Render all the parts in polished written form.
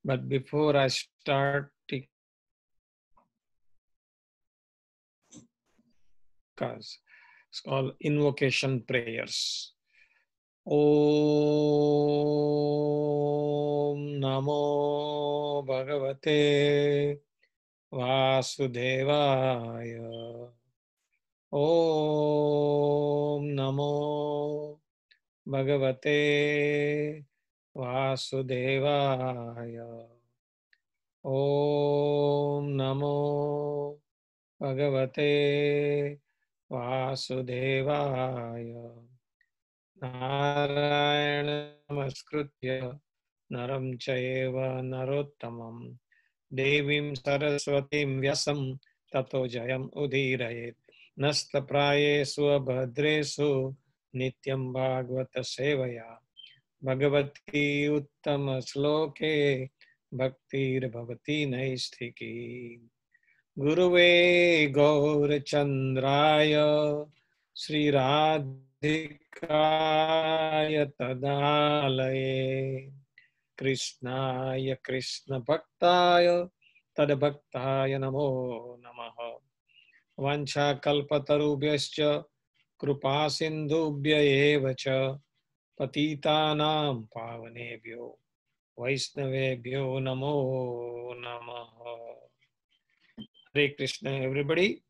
But before I start, it's called invocation prayers. Om Namo Bhagavate Vasudevaya. Om Namo Bhagavate Vasudevaya. Om Namo Bhagavate Vasudevaya. Narayana Namaskritya Naram Chayeva Narottamam Devim Saraswatim Vyasam Tato Jayam Udirayet Nastaprayesu Abhadresu Nityam Bhagavata Sevaya Bhagavati Uttama Sloke Bhaktir Bhavati Naistiki Guruve Gaurachandraya Sri Radhikaya Tadalaye Krishnaya Krishna Bhaktaya Tadabhaktaya Namo Namaha Vancha Kalpatarubhyascha Krupa Sindhubhya Evacha Patitanam Pavanebhyo Vaisnavebhyo Namo Namaha. Hare Krishna, everybody,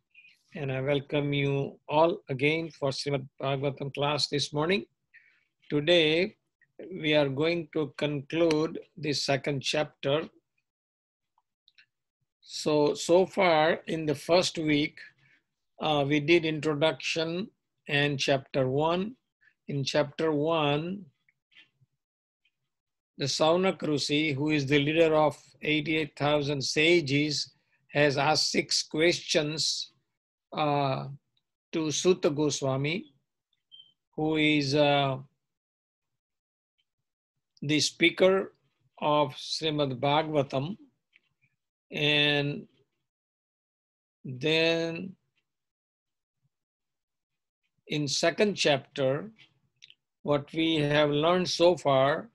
and I welcome you all again for Shrimad Bhagvatam class this morning. Today, we are going to conclude the second chapter. So far in the first week, we did introduction and chapter 1. In chapter 1, the Saunak Rusi, who is the leader of 88,000 sages, has asked 6 questions to Sutta Goswami, who is the speaker of Shrimad Bhagvatam. And then in second chapter, what we have learned so far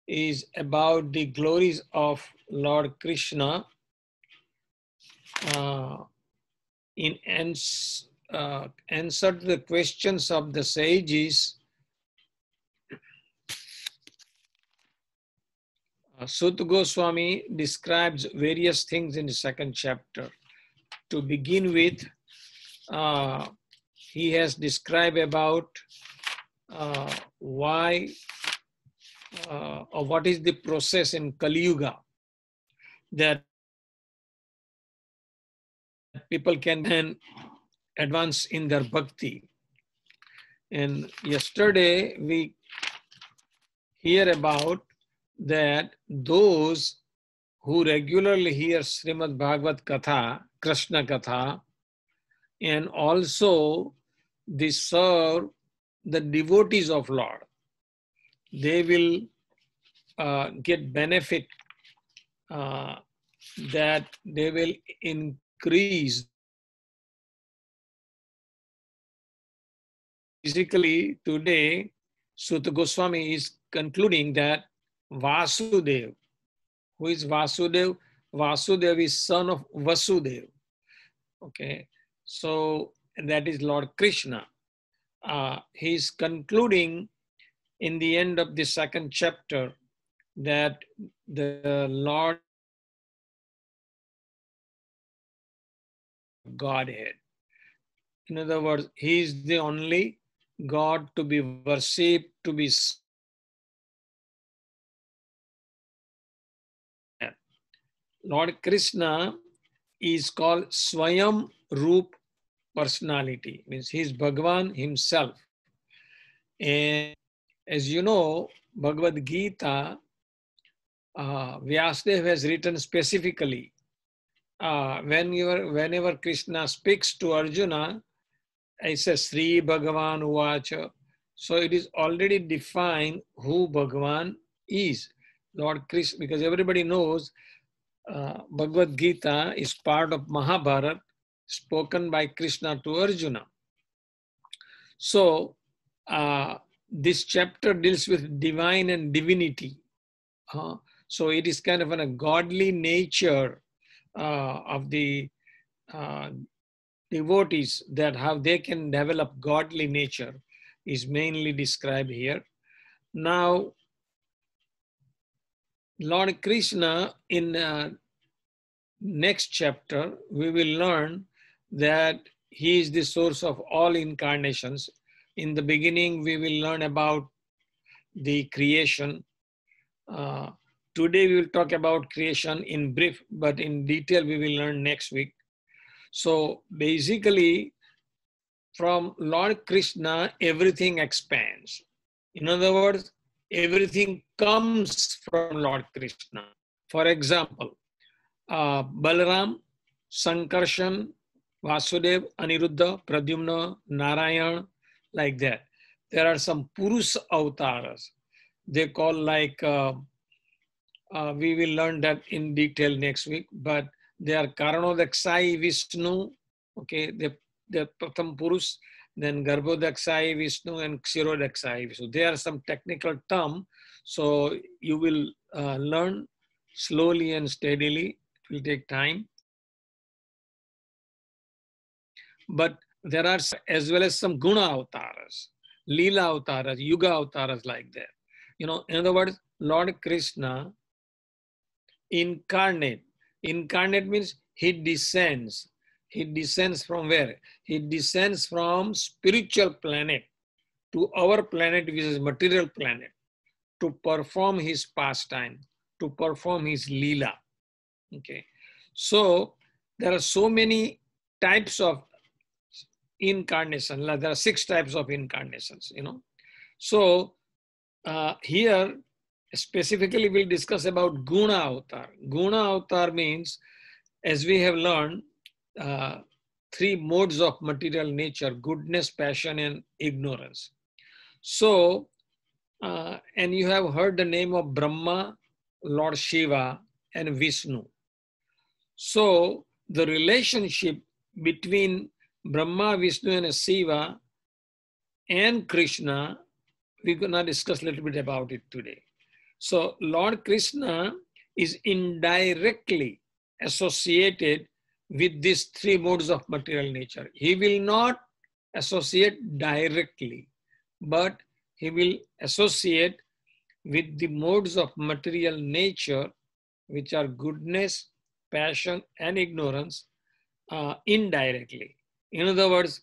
is about the glories of Lord Krishna in answered the questions of the sages. Sutta Goswami describes various things in the second chapter. To begin with, he has described about why or what is the process in Kali Yuga that people can then advance in their bhakti. And yesterday we hear about that those who regularly hear Srimad Bhagavat Katha, Krishna Katha, and also they serve the devotees of Lord, they will get benefit that they will increase. Basically, today, Sutta Goswami is concluding that Vasudev, who is Vasudev? Vasudev is son of Vasudev. Okay, so that is Lord Krishna. He is concluding in the end of the second chapter that the Lord Godhead. In other words, he is the only God to be worshipped, to be Lord Krishna is called Swayam Roop personality, means he is Bhagavan himself. And as you know, Bhagavad Gita, Vyasadeva has written specifically, whenever Krishna speaks to Arjuna, it says Sri Bhagavan Uvacha. So it is already defined who Bhagavan is, Lord Krishna, because everybody knows Bhagavad Gita is part of Mahabharata spoken by Krishna to Arjuna. So this chapter deals with divine and divinity. So it is kind of a godly nature of the devotees, that how they can develop godly nature is mainly described here. Now, Lord Krishna, in next chapter, we will learn that he is the source of all incarnations. In the beginning, we will learn about the creation. Today, we will talk about creation in brief, but in detail, we will learn next week. So basically, from Lord Krishna, everything expands. In other words, everything comes from Lord Krishna. For example, Balaram, Sankarshan, Vasudev, Aniruddha, Pradyumna, Narayan, like that. There are some Purus avatars. They call like, we will learn that in detail next week, but they are Karanodaksai Vishnu, okay, the Pratham Purus, then Garbhodaksai Vishnu and Kshirodaksai Vishnu. There are some technical terms, so you will learn slowly and steadily. It will take time. But there are as well as some Guna avatars, Leela avatars, Yuga avatars like that. You know, in other words, Lord Krishna incarnate. Incarnate means he descends. He descends from where? He descends from spiritual planet to our planet, which is material planet, to perform his pastime, to perform his Leela. Okay. So there are so many types of incarnation. There are 6 types of incarnations, you know. So here specifically we'll discuss about Guna Avatar. Guna Avatar means, as we have learned, 3 modes of material nature: goodness, passion, and ignorance. So, and you have heard the name of Brahma, Lord Shiva, and Vishnu. So the relationship between Brahma, Vishnu, and Shiva and Krishna, we're going to discuss a little bit about it today. So Lord Krishna is indirectly associated with these 3 modes of material nature. He will not associate directly, but he will associate with the modes of material nature, which are goodness, passion, and ignorance, indirectly. In other words,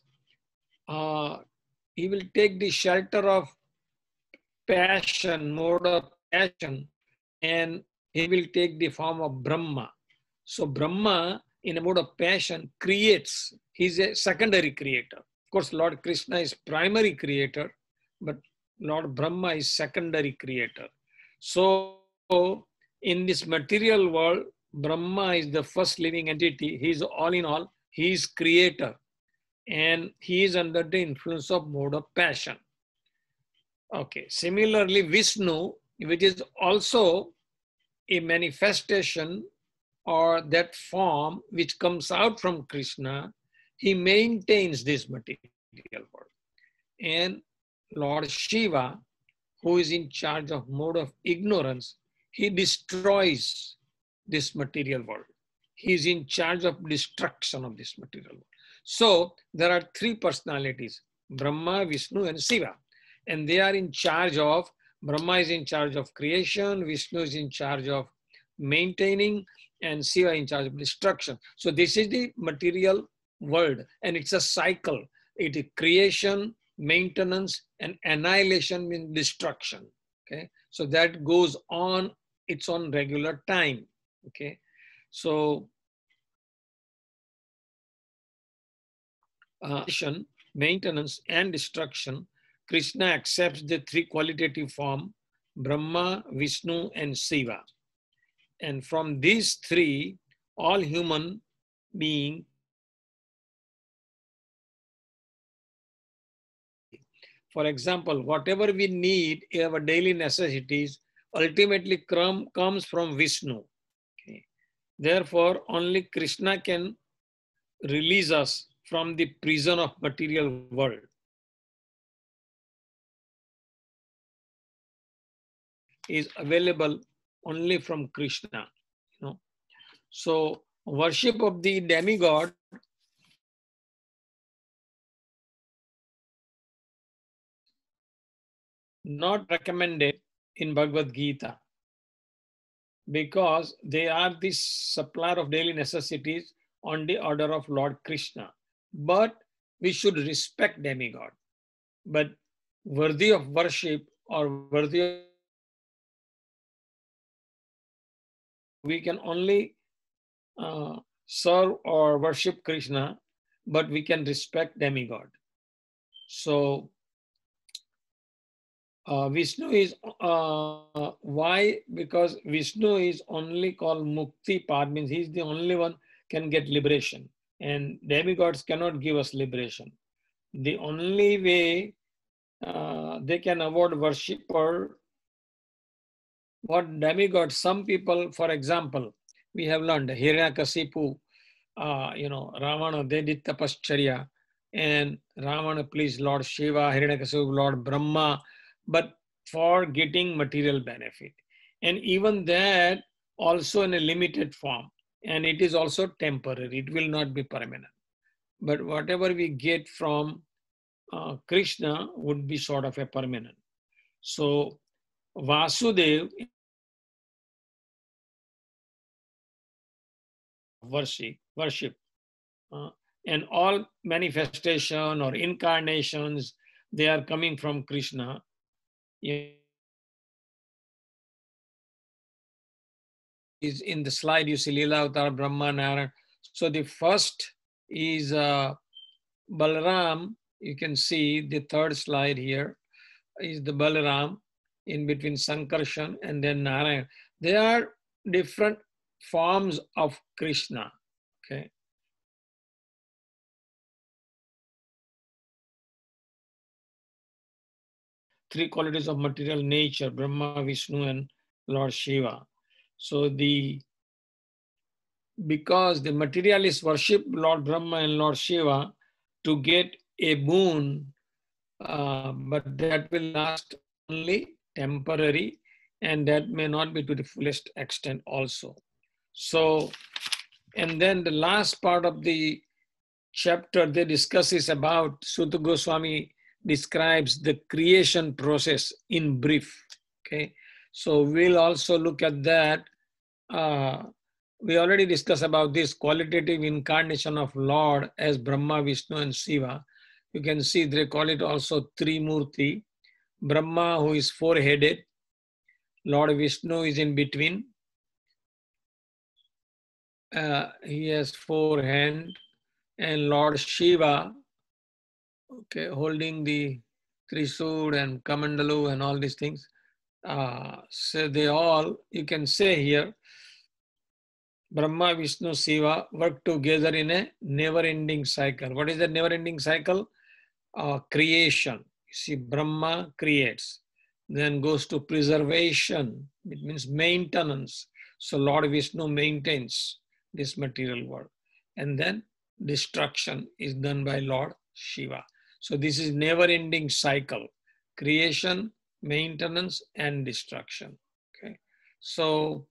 he will take the shelter of passion, mode of passion, and he will take the form of Brahma. So Brahma, in a mode of passion, creates. He's a secondary creator. Of course, Lord Krishna is primary creator, but Lord Brahma is secondary creator. So in this material world, Brahma is the first living entity. He is all in all. He is creator, and he is under the influence of mode of passion. Okay. Similarly, Vishnu, which is also a manifestation or that form which comes out from Krishna, he maintains this material world. And Lord Shiva, who is in charge of mode of ignorance, he destroys this material world. He is in charge of destruction of this material world. So there are 3 personalities: Brahma, Vishnu, and Shiva. And they are in charge of, Brahma is in charge of creation, Vishnu is in charge of maintaining, and Shiva in charge of destruction. So this is the material world, and it's a cycle. It is creation, maintenance, and annihilation means destruction. Okay, so that goes on its own regular time. Okay, so maintenance, and destruction, Krishna accepts the 3 qualitative form: Brahma, Vishnu, and Shiva. And from these 3, all human beings, for example, whatever we need in our daily necessities ultimately comes from Vishnu. Okay. Therefore, only Krishna can release us from the prison of material world. Is available only from Krishna. You know, so worship of the demigod not recommended in Bhagavad Gita because they are the supplier of daily necessities on the order of Lord Krishna. But we should respect demigod. But worthy of worship or worthy of we can only serve or worship Krishna, but we can respect demigod. So Vishnu is why? Because Vishnu is only called Mukti Pad, means he's the only one can get liberation, and demigods cannot give us liberation. The only way they can avoid worship or what demigod. Some people, for example, we have learned Hiranyakasipu, Ravana, they did tapascharya, and Ravana pleased Lord Shiva, Hiranyakasipu, Lord Brahma, but for getting material benefit. And even that also in a limited form, and it is also temporary, it will not be permanent. But whatever we get from Krishna would be sort of a permanent. So Vasudev worship. And all manifestation or incarnations, they are coming from Krishna. Is in the slide you see Lila Avatar, Brahma, Narayan. So the first is Balaram. You can see the third slide here is the Balaram in between Sankarshan and then Narayan. They are different forms of Krishna. Okay. Three qualities of material nature, Brahma, Vishnu, and Lord Shiva. So because the materialists worship Lord Brahma and Lord Shiva to get a boon, but that will last only temporary, and that may not be to the fullest extent also. So, and then the last part of the chapter they discuss is about Suta Goswami describes the creation process in brief. Okay, so we'll also look at that. We already discussed about this qualitative incarnation of Lord as Brahma, Vishnu, and Shiva. You can see they call it also Trimurti. Brahma, who is four-headed, Lord Vishnu is in between. He has four hands, and Lord Shiva, okay, holding the Trisud and Kamandalu and all these things. So they all, you can say here, Brahma, Vishnu, Shiva work together in a never-ending cycle. What is that never-ending cycle? Creation. You see, Brahma creates, then goes to preservation. It means maintenance. So Lord Vishnu maintains this material world. And then destruction is done by Lord Shiva. So this is never-ending cycle. Creation, maintenance, and destruction. Okay. So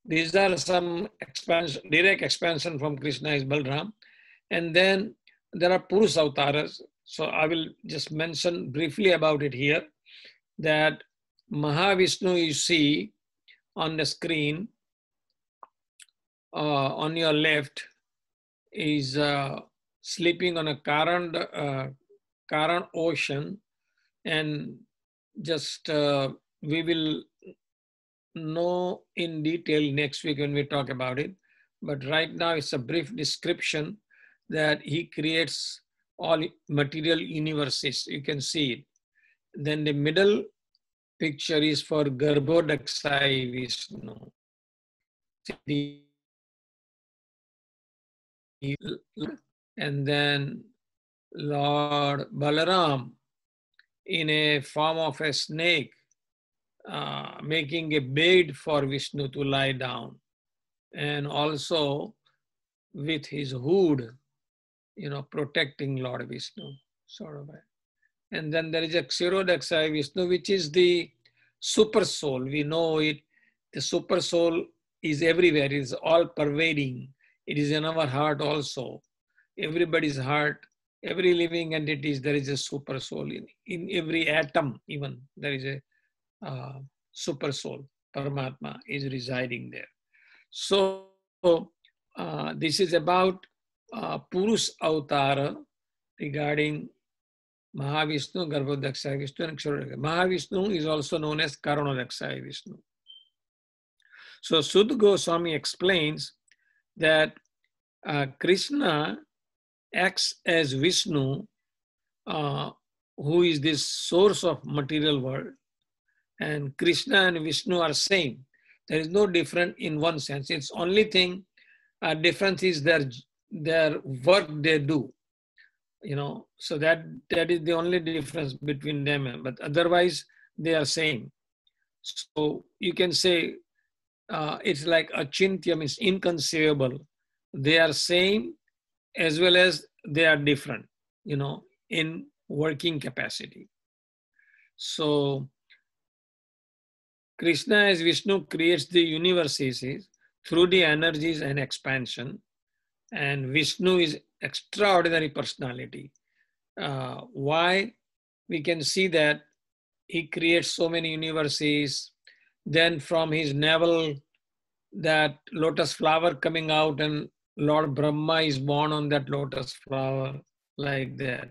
these are some expansion, direct expansion from Krishna is Balram. And then there are Purusha avatars. So I will just mention briefly about it here, that Mahavishnu you see on the screen on your left is sleeping on a current ocean, and just we will know in detail next week when we talk about it. But right now it's a brief description that he creates all material universes. You can see it. Then the middle picture is for Garbhodaksai Vishnu. And then Lord Balaram in a form of a snake, making a bed for Vishnu to lie down, and also with his hood, protecting Lord Vishnu, sort of. And then there is a Kshirodaksai Vishnu, which is the super soul. We know it. The super soul is everywhere. It is all pervading. It is in our heart also. Everybody's heart, every living entities, there is a super soul. In every atom, even there is a super soul. Paramatma is residing there. So this is about Purush Avatara regarding Mahavishnu, Garbhodakshaya Vishnu, and Ksharodakshaya. Mahavishnu is also known as Karanodakshaya Vishnu. So Sudha Goswami explains that Krishna acts as Vishnu, who is this source of material world, and Krishna and Vishnu are same. There is no difference in one sense. It's only thing difference is their work they do. So that is the only difference between them, but otherwise they are same. So you can say it's like achintya, means inconceivable. They are same as well as they are different, in working capacity. So Krishna as Vishnu creates the universes through the energies and expansion, and Vishnu is extraordinary personality. Why? We can see that he creates so many universes. Then from his navel, that lotus flower coming out, and Lord Brahma is born on that lotus flower, like that.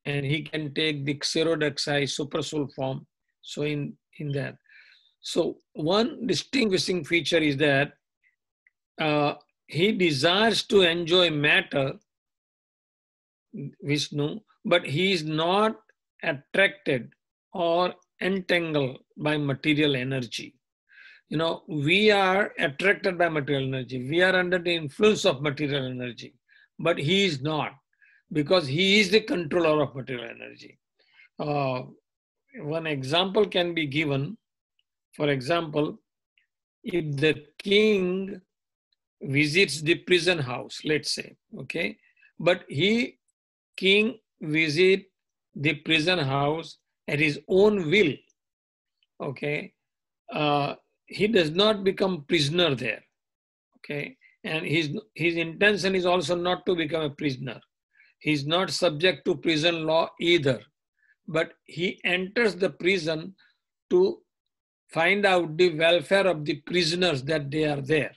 And he can take the Ksharodakshaya super soul form. So in that. So one distinguishing feature is that he desires to enjoy matter, Vishnu, but he is not attracted or entangled by material energy. We are attracted by material energy. We are under the influence of material energy, but he is not, because he is the controller of material energy. One example can be given. For example, if the king visits the prison house, let's say, okay, but king visit the prison house at his own will, okay, he does not become prisoner there, okay, and his intention is also not to become a prisoner. He's not subject to prison law either, but he enters the prison to find out the welfare of the prisoners, that they are there.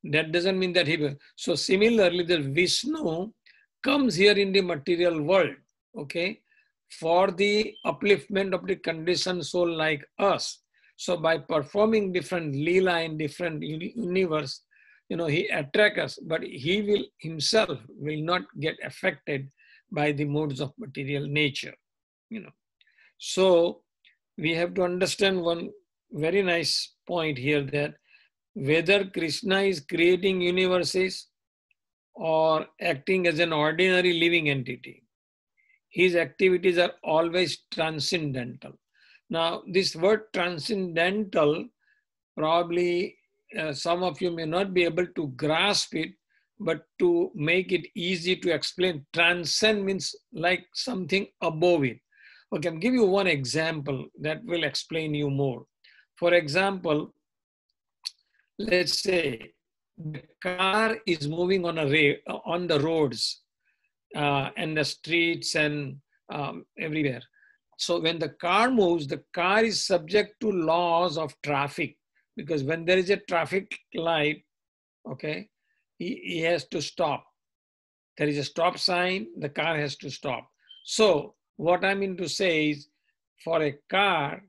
That doesn't mean that he... So similarly, the Vishnu comes here in the material world, okay, for the upliftment of the conditioned soul like us. So by performing different lila in different universe, he attracts us, but he will himself will not get affected by the modes of material nature. So we have to understand one very nice point here, that whether Krishna is creating universes or acting as an ordinary living entity, his activities are always transcendental. Now, this word transcendental, probably some of you may not be able to grasp it, but to make it easy to explain, transcend means like something above it. Okay, I'll give you one example that will explain you more. For example, let's say the car is moving on the roads and the streets and everywhere. So when the car moves, the car is subject to laws of traffic, because when there is a traffic light, okay, he has to stop. There is a stop sign, the car has to stop. So what I mean to say is, for a car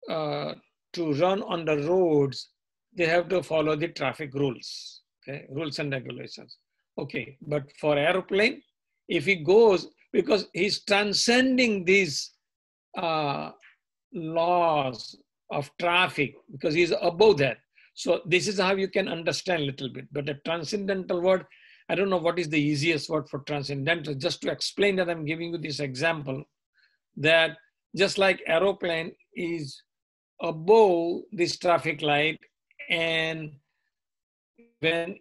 to run on the roads, they have to follow the traffic rules, okay, rules and regulations. Okay, but for airplane, if he goes, because he's transcending these laws of traffic, because he's above that. So this is how you can understand a little bit. But a transcendental word, I don't know what is the easiest word for transcendental. Just to explain that, I'm giving you this example, that just like aeroplane is above this traffic light, and when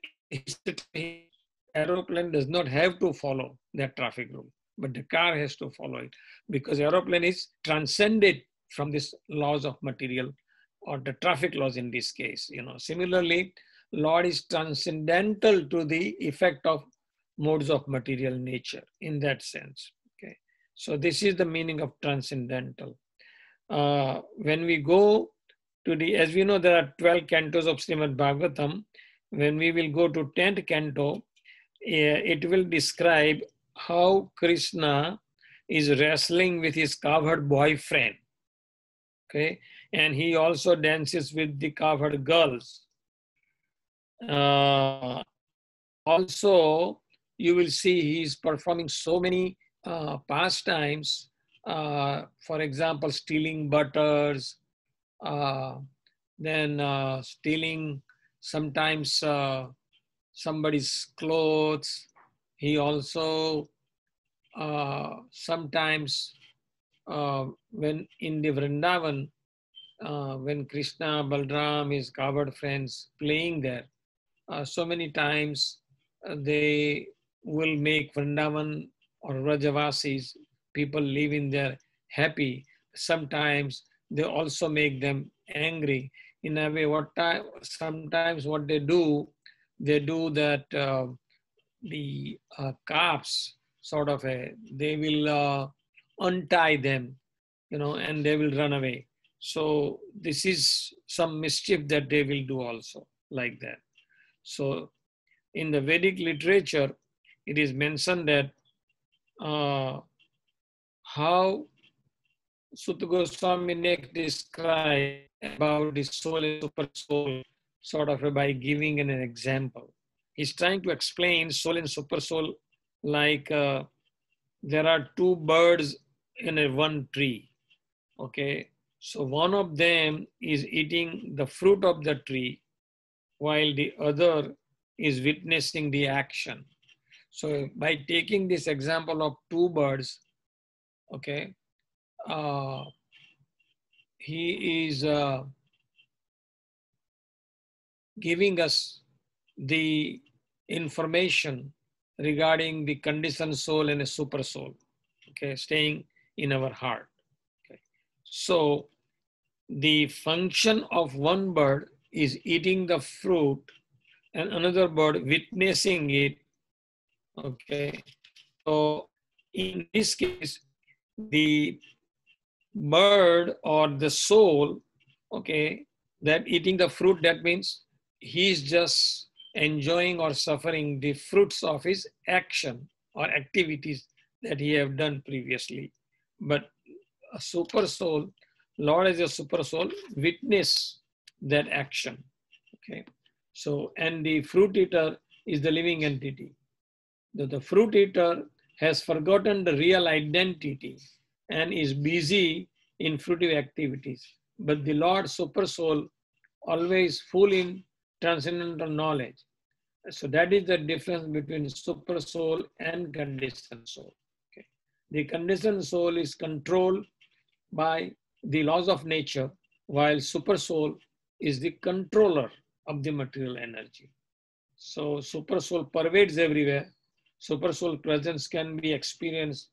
aeroplane does not have to follow that traffic rule, but the car has to follow it, because aeroplane is transcended from this laws of material or the traffic laws in this case. Similarly, Lord is transcendental to the effect of modes of material nature in that sense. Okay, so this is the meaning of transcendental. When we go to as we know, there are 12 cantos of Shrimad Bhagvatam. When we will go to 10th canto, it will describe how Krishna is wrestling with his cowherd boyfriend. Okay, and he also dances with the cowherd girls. Also, you will see he's performing so many pastimes. For example, stealing butters, then stealing sometimes somebody's clothes. He also sometimes when in the Vrindavan, when Krishna, Balram, his cowherd friends playing there, so many times they will make Vrindavan or Rajavasis, people living there, happy. Sometimes they also make them angry. In a way, sometimes what they do that the calves sort of they will untie them, and they will run away. So this is some mischief that they will do also like that. So in the Vedic literature, it is mentioned that how Sutta Goswami next describe about the soul and super soul sort of by giving an example. He's trying to explain soul and super soul like there are two birds in one tree. Okay, so one of them is eating the fruit of the tree while the other is witnessing the action. So by taking this example of two birds, okay, he is giving us the information regarding the conditioned soul and a super soul, okay, staying in our heart. Okay. So the function of one bird is eating the fruit and another bird witnessing it. Okay, so in this case, the bird or the soul, okay, that eating the fruit, that means he's just enjoying or suffering the fruits of his action or activities that he have done previously. But a super soul, Lord as a super soul, witness that action. Okay, so and the fruit eater is the living entity. The fruit eater has forgotten the real identity and is busy in fruitive activities. But the Lord super soul always full in transcendental knowledge. So that is the difference between super soul and conditioned soul. Okay. The conditioned soul is controlled by the laws of nature, while super soul is the controller of the material energy. So super soul pervades everywhere. Super soul presence can be experienced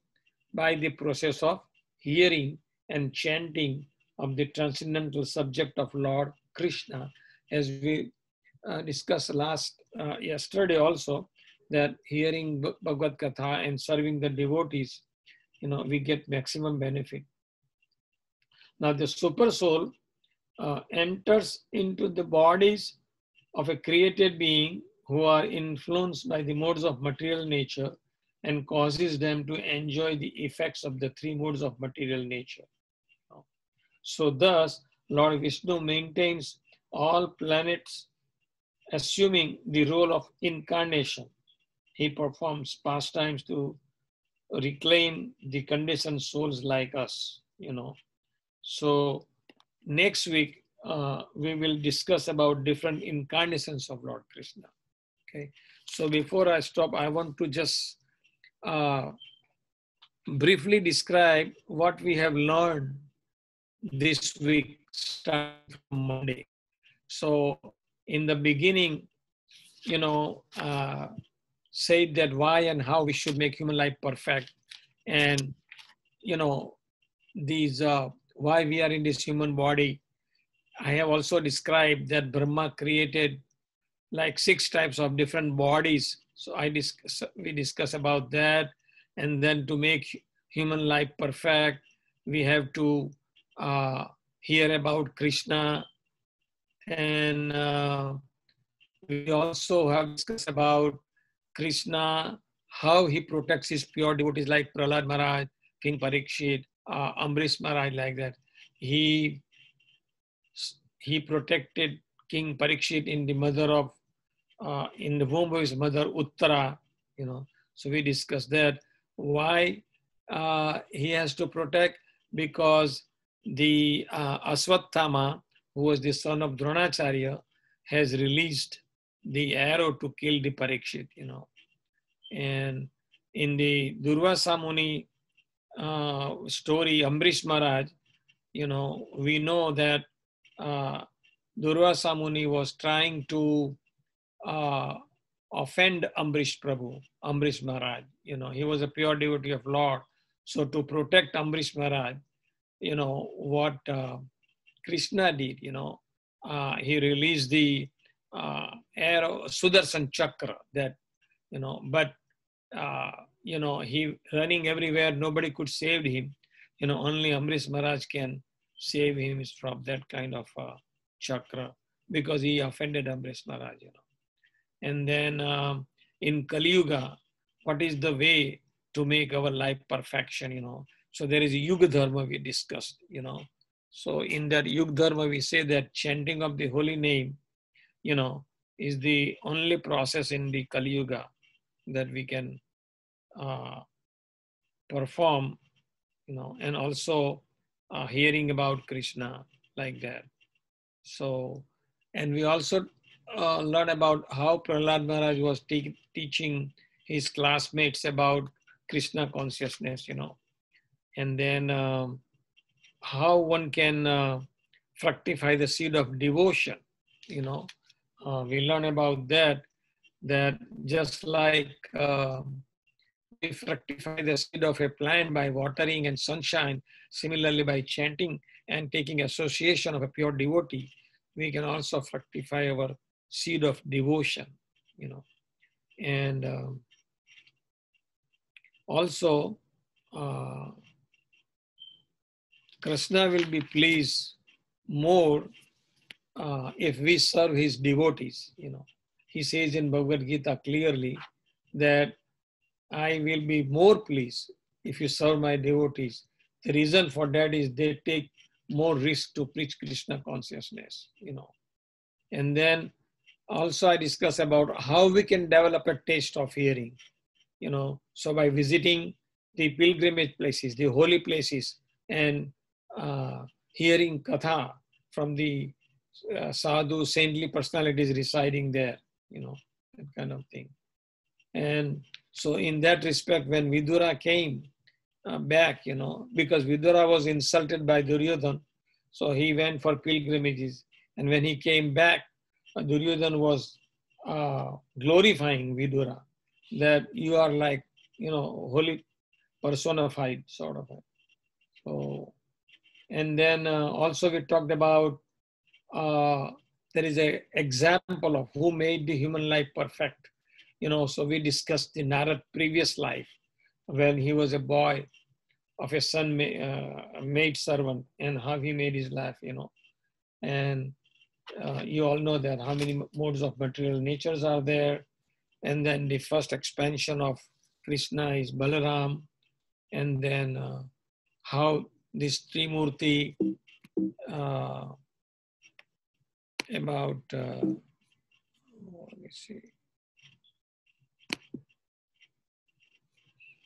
by the process of hearing and chanting of the transcendental subject of Lord Krishna, as we discussed yesterday also, that hearing Bhagavad Katha and serving the devotees, we get maximum benefit. Now the super soul enters into the bodies of a created being who are influenced by the modes of material nature and causes them to enjoy the effects of the three modes of material nature. So thus, Lord Vishnu maintains all planets, assuming the role of incarnation. He performs pastimes to reclaim the conditioned souls like us, So next week, we will discuss about different incarnations of Lord Krishna. Okay. So before I stop, I want to just briefly describe what we have learned this week, starting from Monday. So in the beginning, said that why and how we should make human life perfect. And, these why we are in this human body. I have also described that Brahma created like 6 types of different bodies. So we discuss about that. And then to make human life perfect, we have to hear about Krishna. And we also have discussed about Krishna, how he protects his pure devotees like Prahlad Maharaj, King Parikshit, Ambrish Maharaj, like that. He protected King Parikshit in the in the womb of his mother Uttara, you know. So we discussed that. Why he has to protect? Because the Aswathama, who was the son of Dronacharya, has released the arrow to kill the Parikshit, you know. And in the Durvasa Muni story, Ambrish Maharaj, you know, we know that Durvasa Muni was trying to offend Ambrish Maharaj. You know, he was a pure devotee of Lord. So to protect Ambrish Maharaj, you know, what Krishna did, you know, he released the arrow, Sudarshan Chakra, that, you know, but, you know, he running everywhere, nobody could save him. You know, only Ambrish Maharaj can save him from that kind of chakra, because he offended Ambrish Maharaj, you know. And then in Kali Yuga, what is the way to make our life perfection, you know? So there is a Yuga Dharma we discussed, you know. So in that Yuga Dharma, we say that chanting of the holy name, you know, is the only process in the Kali Yuga that we can perform, you know, and also hearing about Krishna, like that. So, and we also learn about how Prahlad Maharaj was teaching his classmates about Krishna consciousness, you know, and then how one can fructify the seed of devotion, you know. We learn about that just like we fructify the seed of a plant by watering and sunshine, similarly by chanting and taking association of a pure devotee, we can also fructify our seed of devotion, you know. And also Krishna will be pleased more if we serve his devotees, you know. He says in Bhagavad Gita clearly that I will be more pleased if you serve my devotees. The reason for that is they take more risk to preach Krishna consciousness, you know. And then also I discuss about how we can develop a taste of hearing, you know. So by visiting the pilgrimage places, the holy places, and hearing katha from the sadhu, saintly personalities residing there, you know, that kind of thing. And so in that respect, when Vidura came back, you know, because Vidura was insulted by Duryodhan, so he went for pilgrimages. And when he came back, Duryodhan was glorifying Vidura, that you are like, you know, holy personified, sort of. So, and then also we talked about there is an example of who made the human life perfect. You know, so we discussed the Narad previous life when he was a boy of a son maid servant, and how he made his life, you know. And you all know that how many modes of material natures are there. And then the first expansion of Krishna is Balaram. And then how this Trimurti about, let me see.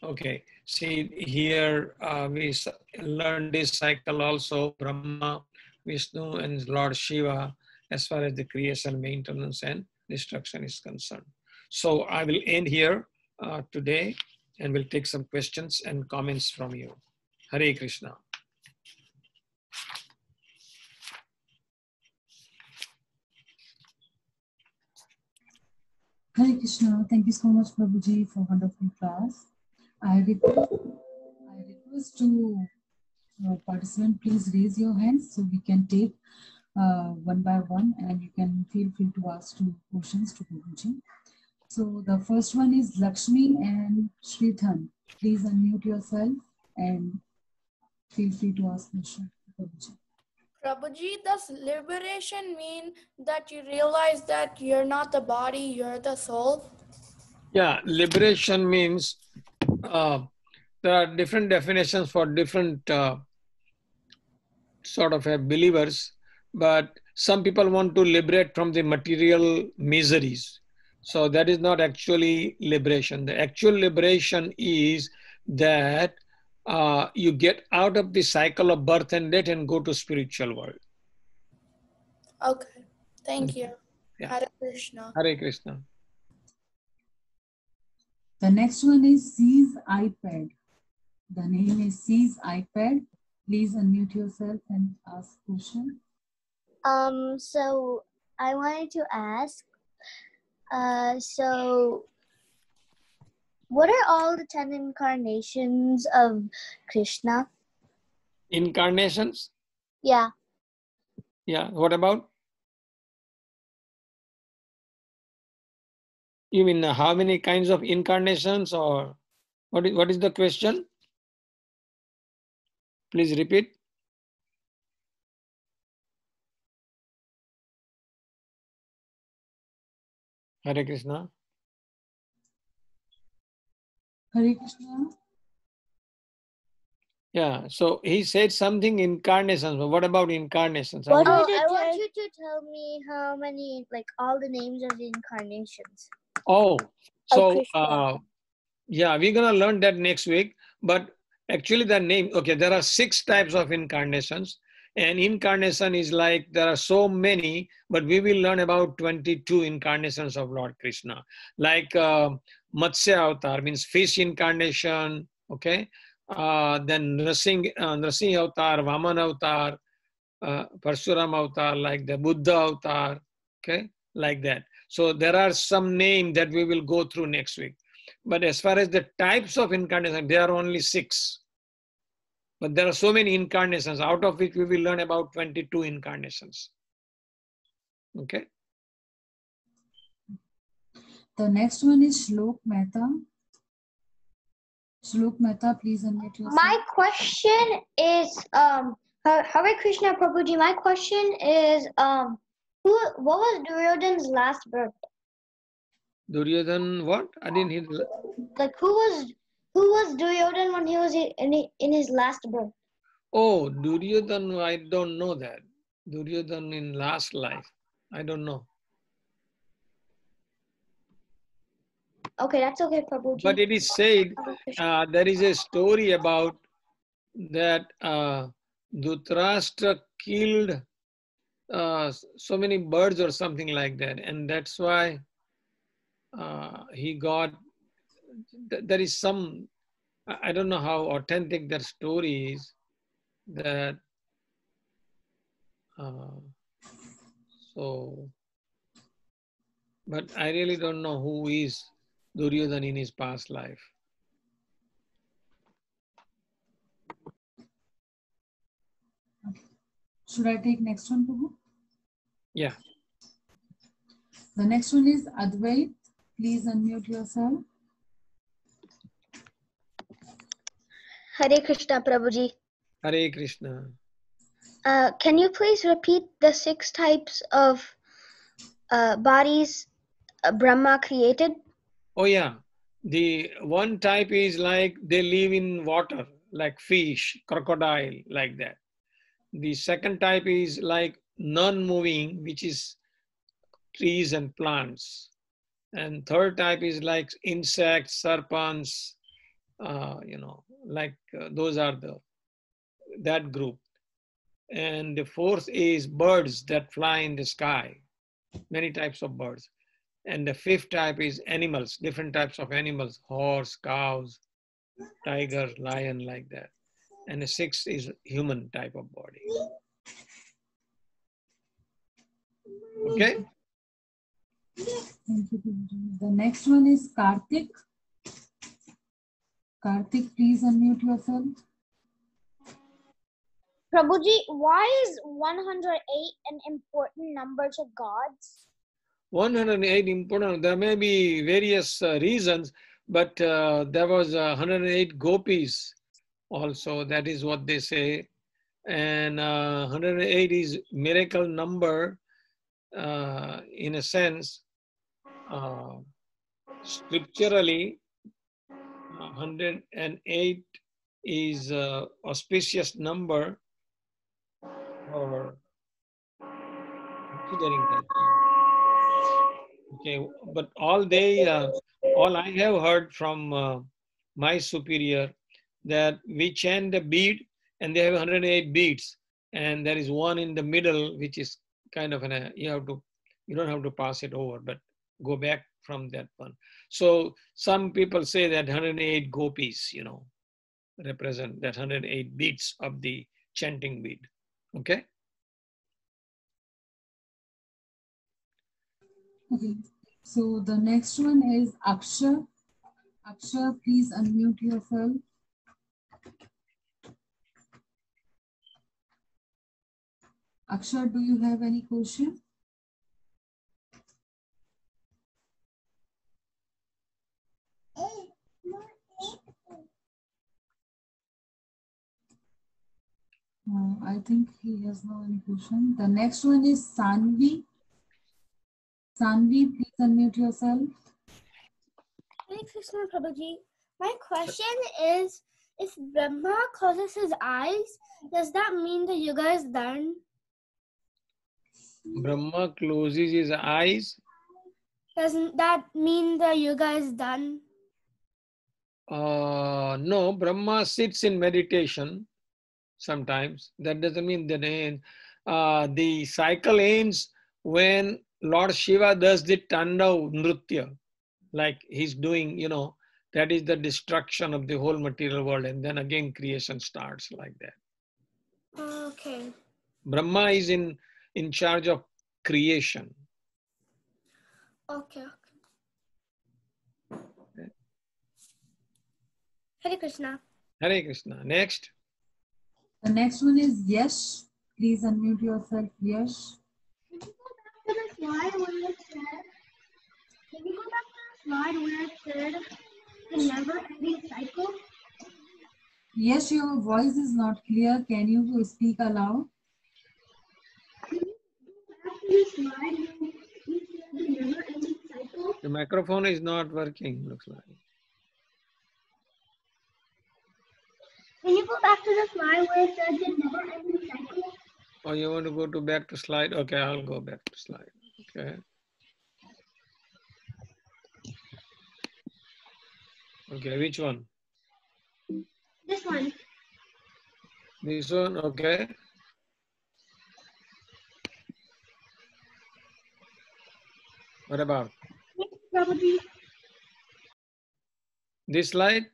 Okay, see here we learned this cycle also, Brahma, Vishnu, and Lord Shiva, as far as the creation, maintenance, and destruction is concerned. So I will end here today, and we'll take some questions and comments from you. Hare Krishna. Hare Krishna. Thank you so much, Prabhuji, for wonderful class. I request to participant, please raise your hands so we can take one by one, and you can feel free to ask 2 questions to Prabhuji. So the first one is Lakshmi and Sridhan. Please unmute yourself and feel free to ask question to Prabhuji. Prabhuji, does liberation mean that you realize that you're not the body, you're the soul? Yeah, liberation means there are different definitions for different sort of believers, but some people want to liberate from the material miseries. So that is not actually liberation. The actual liberation is that you get out of the cycle of birth and death and go to spiritual world. Okay, thank you. Yeah. Hare Krishna. Hare Krishna. The next one is C's iPad. The name is C's iPad. Please unmute yourself and ask question. So I wanted to ask, so what are all the 10 incarnations of Krishna? Incarnations? Yeah. Yeah. What about? You mean how many kinds of incarnations, or what is the question? Please repeat. Hare Krishna. Hare Krishna. Yeah, so he said something incarnations. But what about incarnations? I want you to tell me how many, like all the names of the incarnations. Oh, so Krishna. yeah, we're gonna learn that next week. But actually, the name, okay, there are 6 types of incarnations, and incarnation is like there are so many, but we will learn about 22 incarnations of Lord Krishna. Like Matsya Avatar means fish incarnation, okay. Then Nrasing Avatar, Vaman Avatar, Parshuram Avatar, like the Buddha Avatar, okay, like that. So there are some names that we will go through next week. But as far as the types of incarnation, there are only 6. But there are so many incarnations, out of which we will learn about 22 incarnations. Okay. The next one is Shlok Mehta. Shlok Mehta, please unmute yourself. My question is, Hare Krishna Prabhuji, my question is, what was Duryodhana's last birth? Duryodhan, what? I didn't hear. Like who was Duryodhana when he was in his last birth? Oh, Duryodhan, I don't know that. Duryodhan in last life, I don't know. Okay, that's okay, Prabhuji. But it is said, there is a story about that Dhritarashtra killed so many birds or something like that. And that's why he got, there is some, I don't know how authentic that story is, that, so, but I really don't know who is Duryodhana in his past life. Should I take next one, Prabhu? Yeah. The next one is Advait. Please unmute yourself. Hare Krishna Prabhuji. Hare Krishna. Can you please repeat the 6 types of bodies Brahma created? Oh yeah. The one type is like they live in water, like fish, crocodile, like that. The second type is like non-moving, which is trees and plants. And third type is like insects, serpents, those are that group. And the fourth is birds that fly in the sky, many types of birds. And the fifth type is animals, different types of animals, horse, cows, tiger, lion, like that. And the sixth is human type of body. Okay? Thank you. The next one is Karthik. Karthik, please unmute yourself. Prabhuji, why is 108 an important number to gods? 108 important. There may be various reasons, but there was 108 gopis also. That is what they say. And 108 is miracle number in a sense. Scripturally, 108 is auspicious number for considering that. Okay, but all I have heard from my superior that we chant a bead and they have 108 beads, and there is one in the middle which is kind of you don't have to pass it over, but go back from that one. So some people say that 108 gopis, represent that 108 beads of the chanting bead. Okay. Okay, so the next one is Akshar. Akshar, please unmute yourself. Akshar, do you have any question? I think he has no any question. The next one is Sanvi. Sanvi, please unmute yourself. Hare Krishna Prabhuji. My question is, if Brahma closes his eyes, does that mean the yoga is done? Brahma closes his eyes. Doesn't that mean the yoga is done? No, Brahma sits in meditation sometimes. That doesn't mean that the cycle ends when Lord Shiva does the Tandav Nritya, like he's doing, that is the destruction of the whole material world. And then again, creation starts like that. Okay. Brahma is in charge of creation. Okay. Hare Krishna. Hare Krishna. Next. The next one is Yash. Please unmute yourself, Yash. Can you go back to the slide where it said the never-ending cycle? Yes, your voice is not clear. Can you speak aloud? Can you go back to the slide where you said the never-ending cycle? The microphone is not working, looks like. Can you go back to the slide where it said the never-ending cycle? Oh, you want to go to back to slide? Okay, I'll go back to slide. Okay. Okay, which one? This one. This one, okay. What about? Prabhuji. This slide?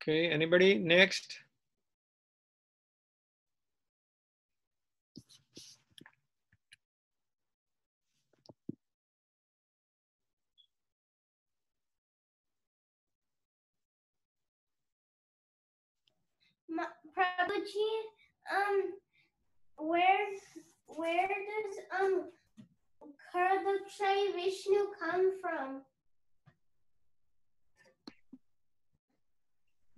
Okay, anybody? Next. Prabhuji, where does Karadakshay Vishnu come from?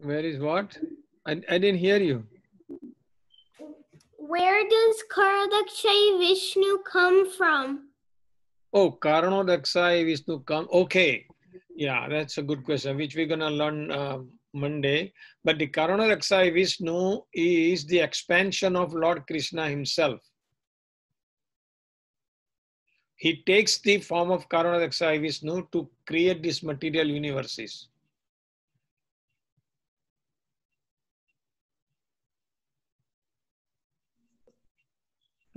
Where is what? I didn't hear you. Where does Karadakshay Vishnu come from? Oh, Karanodakshai Vishnu come. Okay. Yeah, that's a good question, which we're going to learn Monday. But the Karanodakshai Vishnu is the expansion of Lord Krishna himself. He takes the form of Karanodakshai Vishnu to create these material universes.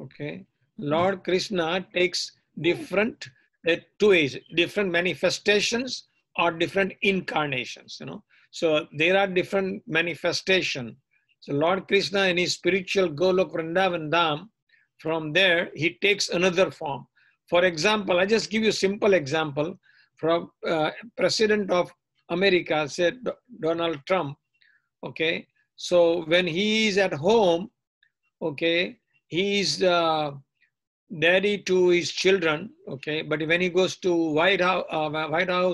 Okay. Lord Krishna takes different two ways, different manifestations or different incarnations, So there are different manifestations. So Lord Krishna in his spiritual Golok Vrindavan Dham, from there he takes another form. For example, I just give you a simple example from President of America, said Donald Trump. Okay, so when he is at home, okay, he is daddy to his children. Okay, but when he goes to White House,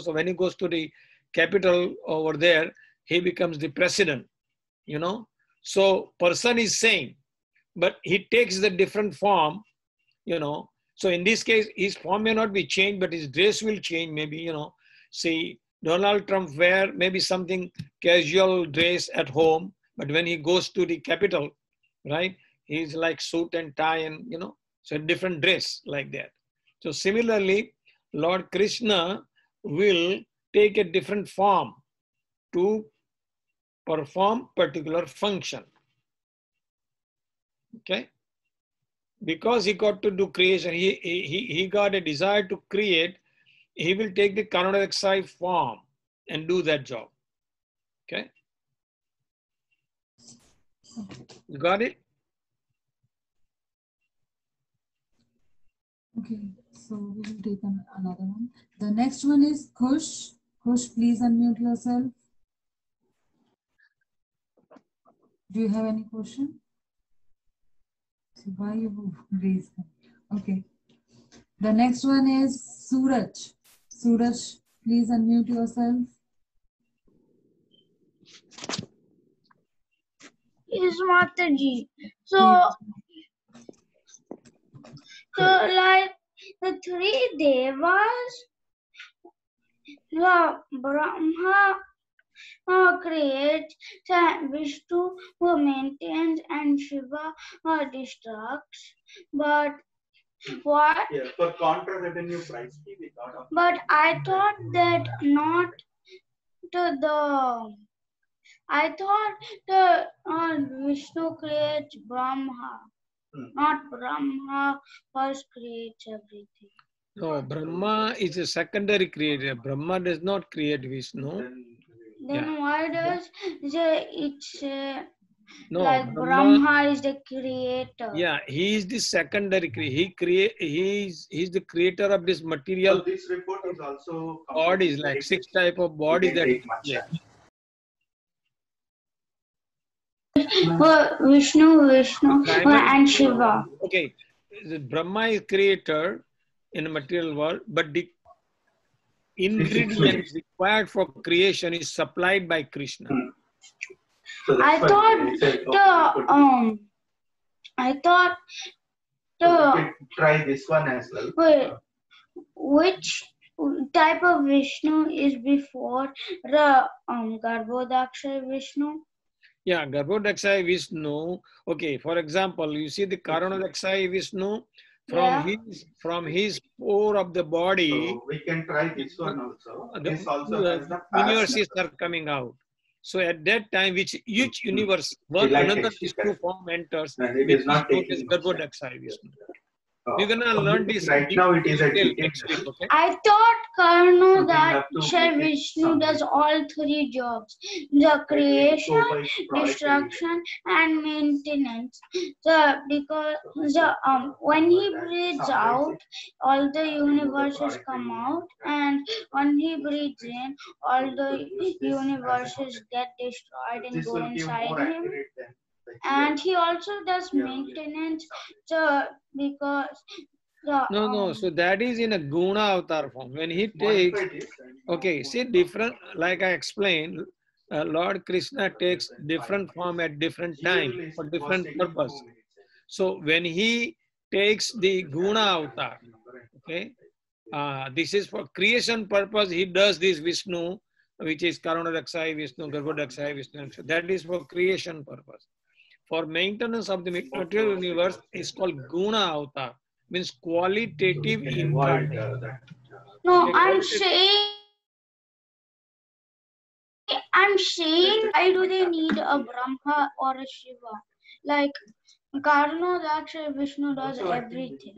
or when he goes to the Capitol over there, he becomes the president. You know, so person is same, but he takes the different form. You know, so in this case, his form may not be changed, but his dress will change. Maybe, you know, see, Donald Trump wear maybe something casual dress at home, but when he goes to the Capitol, right, he's like suit and tie and, you know, so different dress like that. So similarly, Lord Krishna will take a different form to perform particular function. Okay. Because he got to do creation, he got a desire to create, he will take the Karnadaksai form and do that job. Okay? You got it? Okay, so we will take another one. The next one is Kush. Kush, please unmute yourself. Do you have any question? So why you raise them? Okay. The next one is Suraj. Suraj, please unmute yourself. Yes, Mataji. So like the three devas, the Brahma creates, Vishnu who maintains, and Shiva destructs. But what? Yeah, for contra revenue price, we thought of. But I thought that not to the. I thought the Vishnu creates Brahma, not Brahma first creates everything. No, Brahma is a secondary creator. Brahma does not create Vishnu. Then why does it say No, like Brahma is the creator? Yeah, he is the secondary creator. He's the creator of this material. So this report is also bodies, like 6 type of bodies that he creates. Vishnu, and Shiva. Okay, the Brahma is creator in the material world, but the ingredients required for creation is supplied by Krishna. So I thought so try this one as well. Wait, which type of Vishnu is before the Garbhodaksha Vishnu? Yeah, Garbhodaksha Vishnu. Okay, for example, you see the Karanadaksha Vishnu from his pore of the body. So we can try this one also. This also has the universes are coming out. So at that time, each universe, another Vishnu form enters, it is not taking Garbhodaksha Vishnu. We're gonna learn this right now. It is a next week, okay? I thought Karnadaksha Vishnu does all three jobs: the creation, destruction, and maintenance. Because when he breathes out, all the universes come out, and when he breathes in, all the universes get destroyed and go inside him. And he also does maintenance, because no. So that is in a Guna avatar form. When he takes, okay, see different. Like I explained, Lord Krishna takes different form at different time for different purpose. So when he takes the Guna avatar, okay, this is for creation purpose. He does this Vishnu, which is Karanadaksha Vishnu, Garbhodaksha Vishnu. So that is for creation purpose. For maintenance of the material universe is called Guna Avatar, means qualitative incarnation. No, I'm saying, why do they need a Brahma or a Shiva? Like Karnadaksha Vishnu does everything.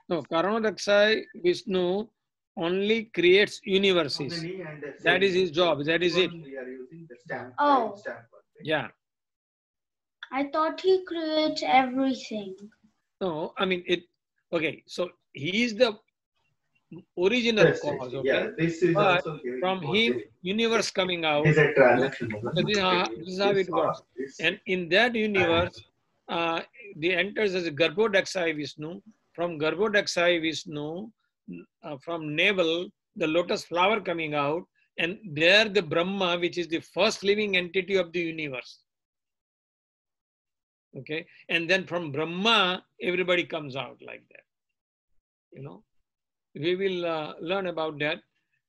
No, Karanadaksha Vishnu only creates universes. That is his job. That is it. We are using the stamp. Oh. Stamp one, right? Yeah. I thought he creates everything. No, I mean it. Okay, so he is the original Yes, yes, cause. Okay, yeah, this is but also giving from him, universe coming out. It is a transaction. So this is how it works. And in that universe, the enters as a Garbhodakshai Vishnu. From Garbhodakshai Vishnu, from navel, the lotus flower coming out, and there the Brahma, which is the first living entity of the universe. Okay, and then from Brahma, everybody comes out like that. You know, we will learn about that.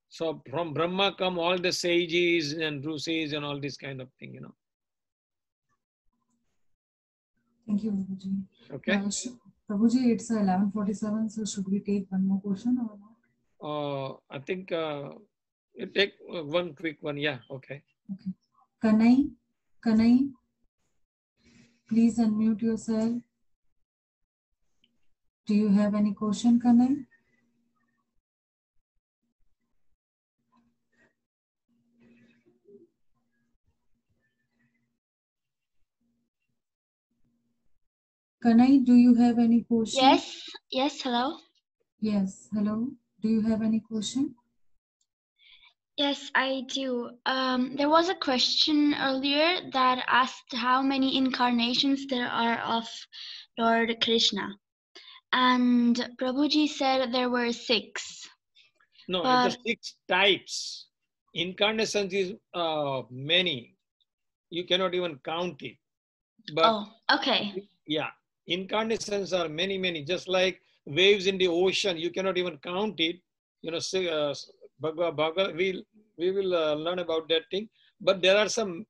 So from Brahma come all the sages and Rusis and all this kind of thing, you know. Thank you, Prabhuji. Okay. Prabhuji, it's 11:47, so should we take one more question or not? I think you take one quick one. Yeah, okay. Okay. Kanai, please unmute yourself. Do you have any question, Kanai? Kanai, do you have any question? Yes, hello. Yes, hello. Do you have any question? Yes, I do. There was a question earlier that asked how many incarnations there are of Lord Krishna. And Prabhuji said there were 6. No, But the 6 types. Incarnations is many. You cannot even count it. But oh, okay. yeah, incarnations are many, many. Just like waves in the ocean, you cannot even count it. You know, we will learn about that thing. But there are some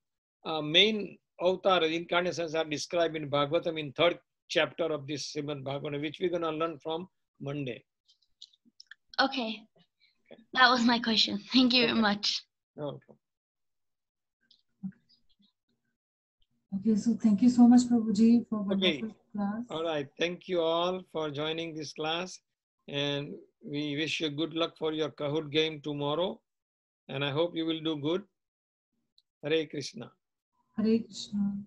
main avatar incarnations are described in Bhagvatam in 3rd chapter of this Shrimad Bhagavatam, which we're gonna learn from Monday. Okay. That was my question. Thank you very much. Okay. Okay, so thank you so much, Prabhuji, for wonderful Okay. class. All right. Thank you all for joining this class. And we wish you good luck for your Kahoot game tomorrow. And I hope you will do good. Hare Krishna. Hare Krishna.